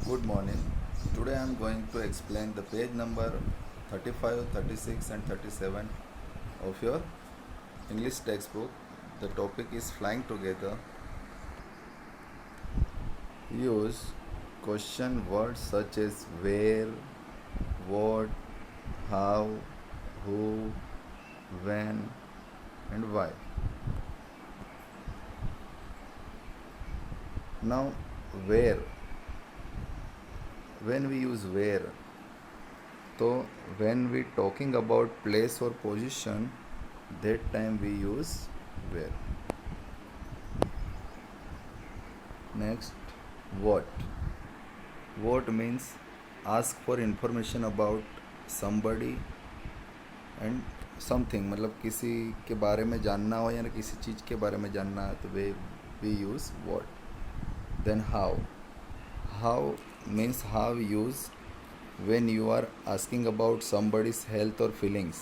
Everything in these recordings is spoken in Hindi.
Good morning. Today I am going to explain the page number 35, 36 and 37 of your English textbook. The topic is flying together. Use question words such as where, what, how, who, when and why. Now, where. When we use where, so when we talking about place or position, that time we use where. Next, what. What means ask for information about somebody and something, मतलब किसी के बारे में जानना हो या किसी चीज़ के बारे में जानना है तो we use what. Then how. How means how used when you are asking about somebody's health or feelings,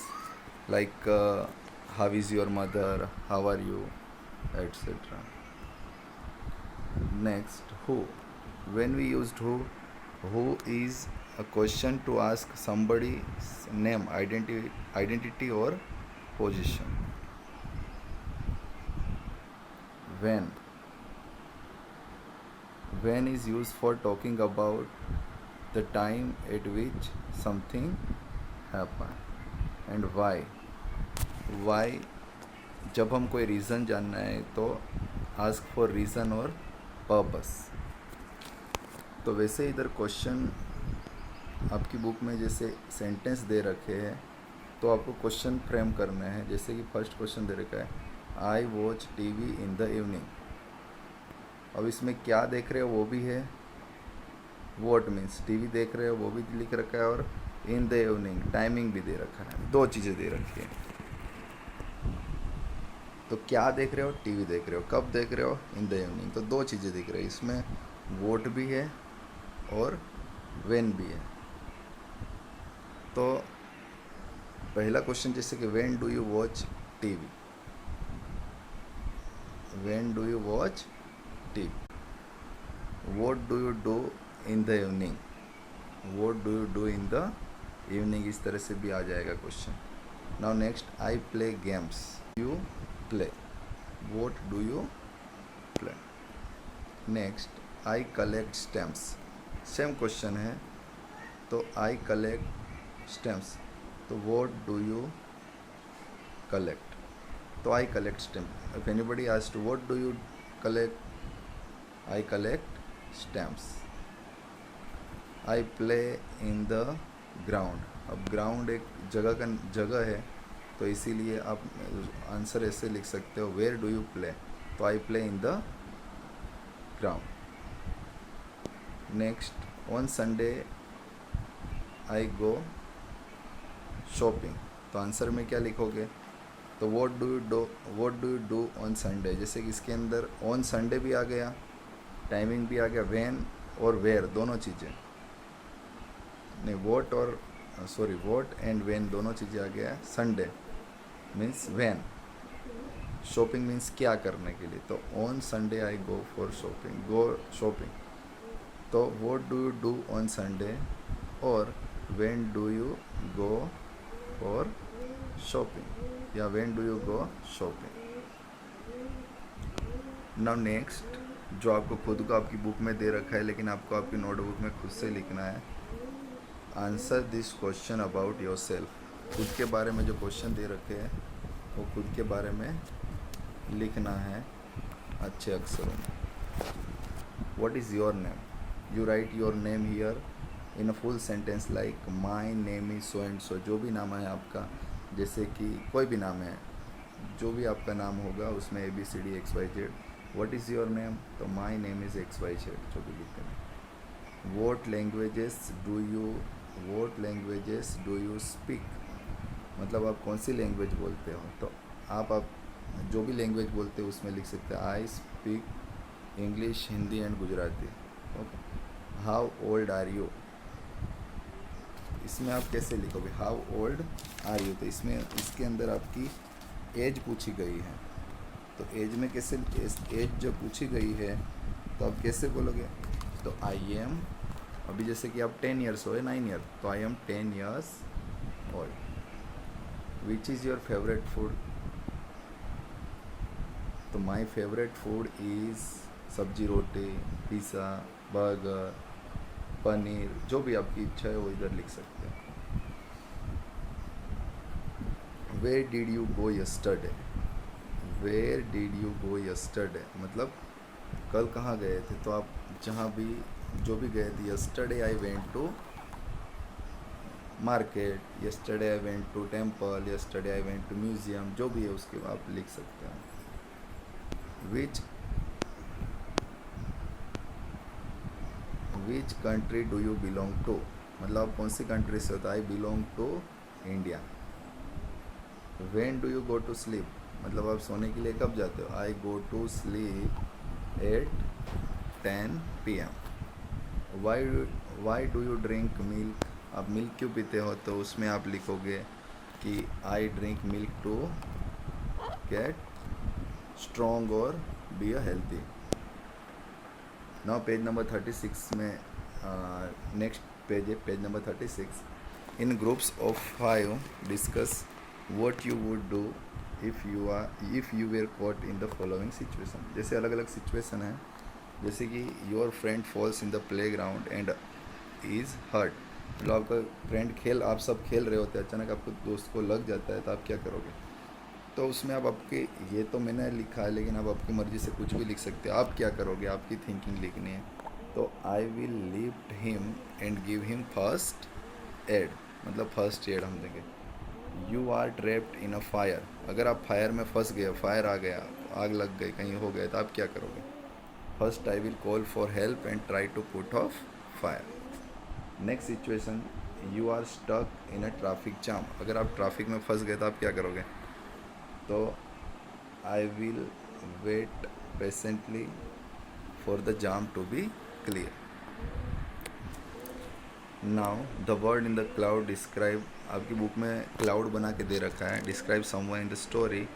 like how is your mother, how are you, etc. Next, who. When we used who is a question to ask somebody's name, identity or position. When. When is used for talking about the time at which something happened. And why. Why जब हम कोई रीज़न जानना है तो आस्क फॉर रीज़न और पर्पस. तो वैसे इधर क्वेश्चन आपकी बुक में जैसे सेंटेंस दे रखे हैं तो आपको क्वेश्चन फ्रेम करना है. जैसे कि फर्स्ट क्वेश्चन दे रखा है I watch TV in the evening. अब इसमें क्या देख रहे हो वो भी है, वॉट मीन्स टीवी देख रहे हो वो भी लिख रखा है, और इन द इवनिंग टाइमिंग भी दे रखा है. दो चीज़ें दे रखी है. तो क्या देख रहे हो, टीवी देख रहे हो. कब देख रहे हो, इन द इवनिंग. तो दो चीज़ें दिख रही है इसमें, वॉट भी है और व्हेन भी है. तो पहला क्वेश्चन जैसे कि when do you watch TV. When do you watch TV. What do you do in the evening. What do you do in the evening. इस तरह से भी आ जाएगा question. Now next, I play games. You play. What do you play. Next, I collect stamps. Same question है तो आई कलेक्ट स्टैम्प्स. तो वॉट डू यू कलेक्ट. तो I collect stamp. If anybody asked what do you collect, I collect stamps. I play in the ground. अब ग्राउंड एक जगह है तो इसीलिए आप आंसर ऐसे लिख सकते हो वेयर डू यू प्ले. तो I play in the ground. Next, on Sunday I go shopping. तो आंसर में क्या लिखोगे, तो what do you do on Sunday. जैसे कि इसके अंदर ऑन संडे भी आ गया, टाइमिंग भी आ गया, व्हेन और वेयर दोनों चीज़ें नहीं, वॉट एंड व्हेन दोनों चीज़ें आ गया. Sunday means when. Shopping means क्या करने के लिए. तो on Sunday I go for shopping. Go shopping. तो what do you do on Sunday और when do you go for shopping या when do you go shopping. Now next, जो आपको खुद को आपकी बुक में दे रखा है लेकिन आपको आपकी नोटबुक में खुद से लिखना है. Answer this question about your self. खुद के बारे में जो क्वेश्चन दे रखे हैं वो खुद के बारे में लिखना है अच्छे अक्षरों में. What is your name. You right your name here in a full sentence like my name is so and so. जो भी नाम है आपका, जैसे कि कोई भी नाम है, जो भी आपका नाम होगा उसमें ABCD XYZ. What is your name, तो माई नेम इज़ XYZ जो भी लिखते हैं. What languages do you speak. मतलब आप कौन सी लैंग्वेज बोलते हो. तो आप जो भी लैंग्वेज बोलते हो उसमें लिख सकते हैं I speak English, Hindi and Gujarati. Okay. How old are you. इसमें आप कैसे लिखोगे, हाउ ओल्ड आर यू. तो इसमें इसके अंदर आपकी एज पूछी गई है. तो एज में कैसे, एज जब पूछी गई है तो आप कैसे बोलोगे. तो आई एम अभी जैसे कि आप 10 ईयर्स हो, 9 ईयर, तो I am 10 years old. Which is your favourite food? तो माई फेवरेट फूड इज़ सब्जी रोटी, पिज़्ज़ा, बर्गर, पनीर, जो भी आपकी इच्छा है वो इधर लिख सकते हैं। Where did you go yesterday? Where did you go yesterday मतलब कल कहाँ गए थे? तो आप जहाँ भी जो भी गए थे, yesterday I went to market, yesterday I went to temple, yesterday I went to museum, जो भी है उसके आप लिख सकते हैं। Which country do you belong to मतलब आप कौन सी कंट्री से होता है? I belong to India. When do you go to sleep मतलब आप सोने के लिए कब जाते हो? I go to sleep at 10 PM। Why do you drink milk? आप मिल्क क्यों पीते हो? तो उसमें आप लिखोगे कि I drink milk to get strong और be a healthy. Now page number 36 में नेक्स्ट पेज है, page number 36। In groups of 5 discuss what you would do if you were caught in the following situation. जैसे अलग अलग सिचुएशन है, जैसे कि your friend falls in the play ground and is hurt मतलब आपका फ्रेंड आप सब खेल रहे होते हैं, अचानक आपको दोस्त को लग जाता है, तो आप क्या करोगे? तो उसमें आप आपके, ये तो मैंने लिखा है लेकिन आप आपकी मर्ज़ी से कुछ भी लिख सकते हैं। आप क्या करोगे? आपकी थिंकिंग लिखनी है। तो I will lift him and give him first aid मतलब फर्स्ट एड हम देंगे। You are trapped in a fire अगर आप फायर में फंस गए, फायर आ गया, आग लग गई, कहीं हो गए, तो आप क्या करोगे? First I will call for help and try to put off fire. Next situation, you are stuck in a traffic jam अगर आप ट्रैफिक में फंस गए तो आप क्या करोगे? तो I will wait patiently for the jam to be clear. Now the word in the cloud describe आपकी बुक में क्लाउड बना के दे रखा है। Describe someone in the story,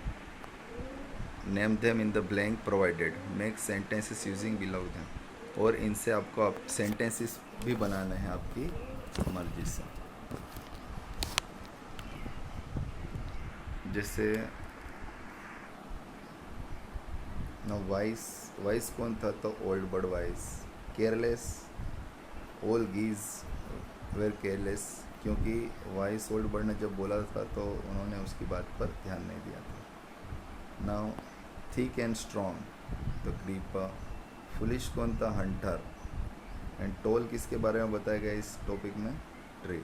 name them in the blank provided, make sentences using below them. और इनसे आपको आप सेंटेंसेस भी बनाने हैं आपकी मर्जी से। जैसे ना वाइस कौन था? तो old bird wise. Careless, all geese were careless क्योंकि वाइस ओल्ड बर्ड ने जब बोला था तो उन्होंने उसकी बात पर ध्यान नहीं दिया था। नाउ थिक एंड स्ट्रॉन्ग तो क्रीपर। फुलिश कौन था? हंटर। एंड टोल किसके बारे में बताया गया इस टॉपिक में? Tree.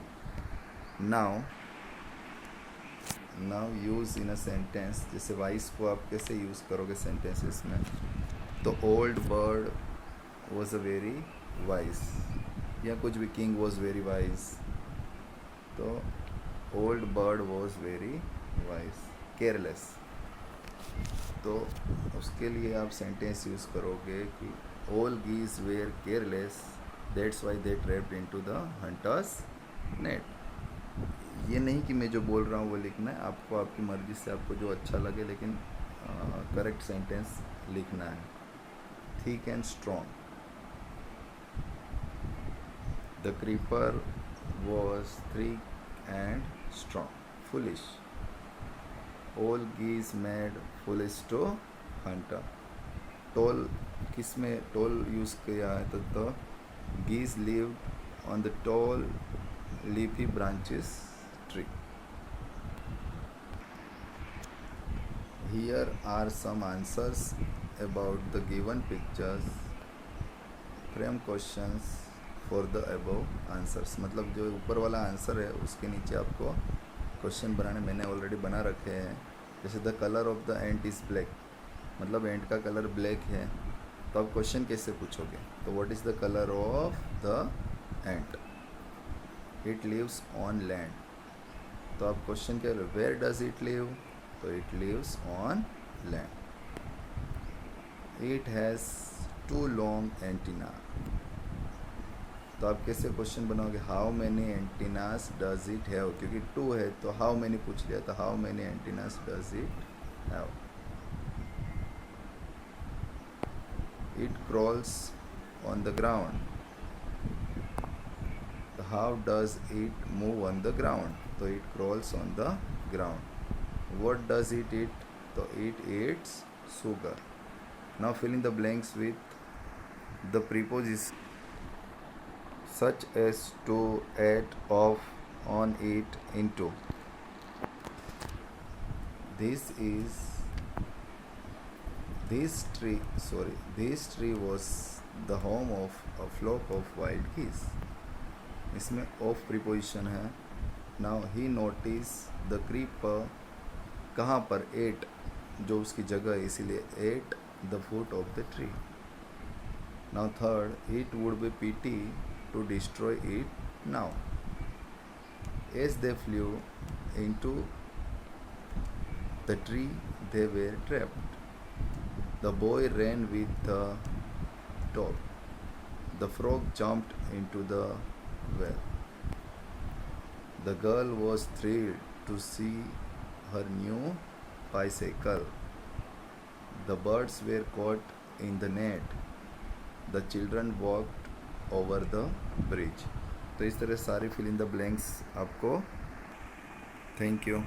Now use in a sentence, जैसे वाइस को आप कैसे यूज़ करोगे सेंटेंसेस में? तो old bird was a very wise, या कुछ भी, किंग वॉज वेरी वाइज, तो old bird was very wise. Careless, तो उसके लिए आप सेंटेंस यूज़ करोगे कि all geese were careless that's why they trapped into the hunters net. ये नहीं कि मैं जो बोल रहा हूँ वो लिखना है, आपको आपकी मर्ज़ी से आपको जो अच्छा लगे, लेकिन करेक्ट सेंटेंस लिखना है। Thick and strong, the creeper was thick and strong. Foolish, all geese made foolish to hunter. Tall, किस में टोल यूज़ किया है? तो the geese lived on the tall leafy branches tree. Here are some answers about the given pictures. Frame questions for the above answers मतलब जो ऊपर वाला आंसर है उसके नीचे आपको क्वेश्चन बनाने, मैंने ऑलरेडी बना रखे हैं। जैसे the colour of the ant is black मतलब एंट का कलर ब्लैक है, तो आप क्वेश्चन कैसे पूछोगे? तो what is the colour of the ant? It lives on land, तो आप क्वेश्चन क्या, वेयर डज इट लिव? तो it lives on land. It has 2 long antenna, तो आप कैसे क्वेश्चन बनाओगे? How many antennas does it have, क्योंकि 2 है तो हाउ मैनी पूछ लिया, तो how many antennas does it have. It crawls on the ground, how does it move on the ground? तो it crawls on the ground. What does it eat? तो it eats sugar. Now fill in the blanks with the prepositions such as to, at, of, on, it, into. This tree was the home of a flock of wild geese. इसमें of preposition है. Now he noticed the creeper कहाँ पर? ate, जो उसकी जगह है, इसीलिए ate the fruit of the tree. Now third, it would be pity to destroy it now. As they flew into the tree, they were trapped. The boy ran with the top. The frog jumped into the well. The girl was thrilled to see her new bicycle. The birds were caught in the net. The children walked over the bridge. तो इस तरह सारी फिल इन द ब्लैंक्स आपको. Thank you.